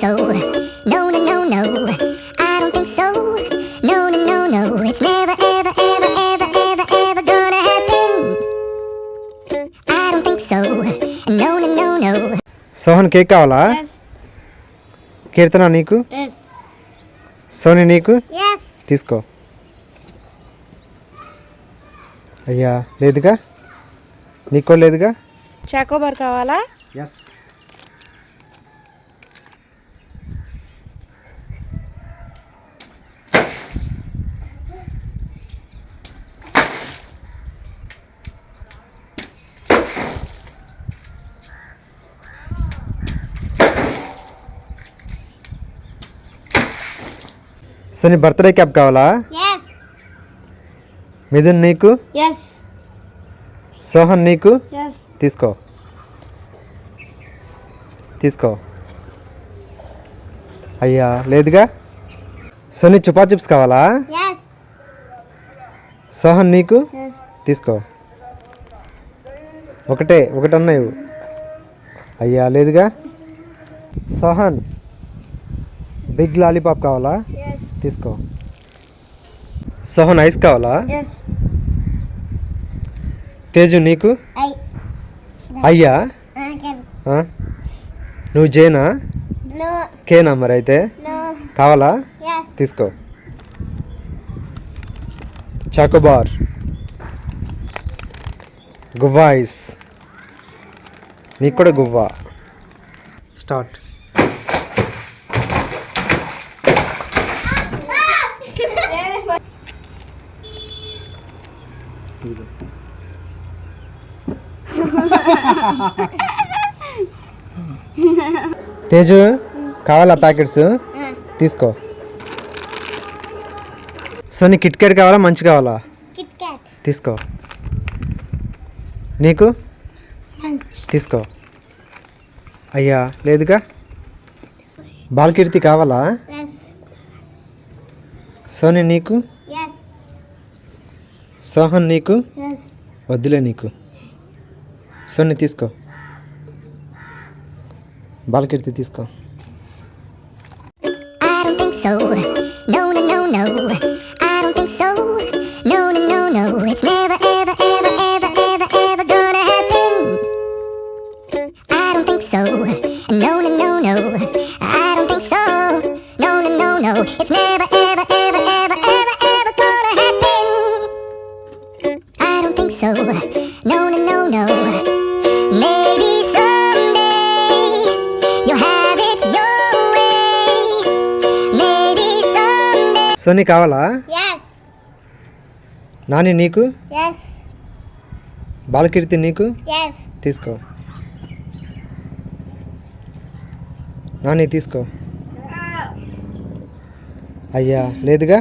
so. No, no, no, no. I don't think so. No, no, no, no. It's never, ever, ever, ever, ever, ever gonna happen. I don't think so. No, no, no, no. Sohan cake కావాలా? Yes. కీర్తన నీకు? Yes. Soni నీకు? Yes. తీసుకో. అయ్యా లేదుగా, నీకో లేదుగా. Choco Bar కావాలా? Yes. Soni birthday cap కావాలా? Yes. మిథున్ నీకు? Yes. సోహన్ నీకు? Yes. తీసుకో. తీసుకో. అయ్యా లేదుగా. సోని చుపా చిప్స్ కావాలా? Yes. సోహన్ నీకు? Yes. తీసుకో. ఒకటన్నా ఇవ్వు. అయ్యా లేదుగా. సోహన్ బిగ్ లాలీపాప్ కావాలా? Yes. తీసుకో. సోహన్ ఐస్ కావాలా? Yes. తేజు నీకు? I. అయ్యా can. ఆ? నువ్వు జేనా? No. కేనా మరి అయితే? No. కావాలా? Yes. తీసుకో. చాకోబార్, గువ్వా ఐస్, నీకు కూడా గువ్వా. స్టార్ట్. తేజు కావాలా ప్యాకెట్స్? తీసుకో. సో నీ కిట్ క్యాట్ కావాలా మంచి కావాలా? Kit Kat. తీసుకో. నీకు? Lunch. తీసుకో. అయ్యా లేదుగా. బాలకీర్తి కావాలా? Yes. సోని నీకు? Yes. సోహన్ నీకు? Yes. వద్దులే నీకు. సోని తీసుకో. బాలకీర్తి తీసుకో. I don't think so. No, no, no, no. I don't think so. No, no, no, no. It's never, ever, ever, ever, ever, ever gonna happen. I don't think so. No, no, no, no. I don't think so. No, no, no, no. It's never, ever, ever, ever, ever, ever gonna happen. I don't think so. No, no, no, no. Maybe someday you'll have it your way. Maybe someday. Soni కావాలా? Yes. Nani నీకు? Yes. బాలకీర్తి నీకు? Yes. తీసుకో. నాని తీసుకో. అయ్యా లేదుగా.